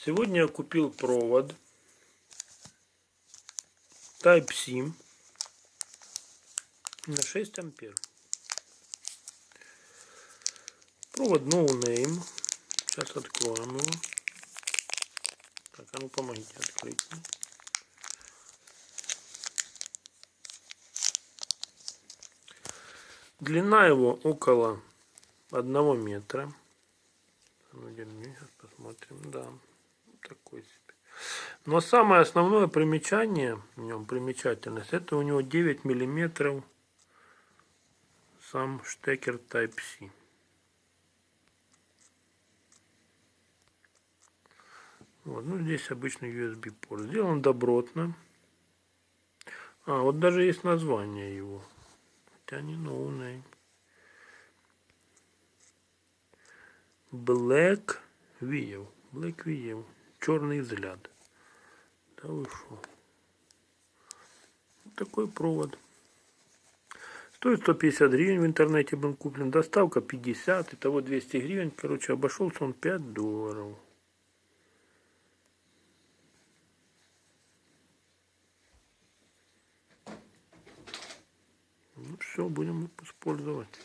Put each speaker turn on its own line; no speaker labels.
Сегодня я купил провод Type-C на 6 ампер. Провод No Name. Сейчас откроем его. Так, а ну помогите открыть. Длина его около 1 метра. Сейчас посмотрим. Да, такой себе. Но самое основное примечание в нем, примечательность, это у него 9 миллиметров сам штекер Type-C. Вот, ну здесь обычный USB порт. Сделан добротно. Вот даже есть название его. Хотя не No Name. Black Wheel. Black Wheel. Черный взгляд. Да вы шо. Вот такой провод. Стоит 150 гривен, в интернете был куплен. Доставка 50, итого 200 гривен. Короче, обошелся он $5. Ну все, будем использовать.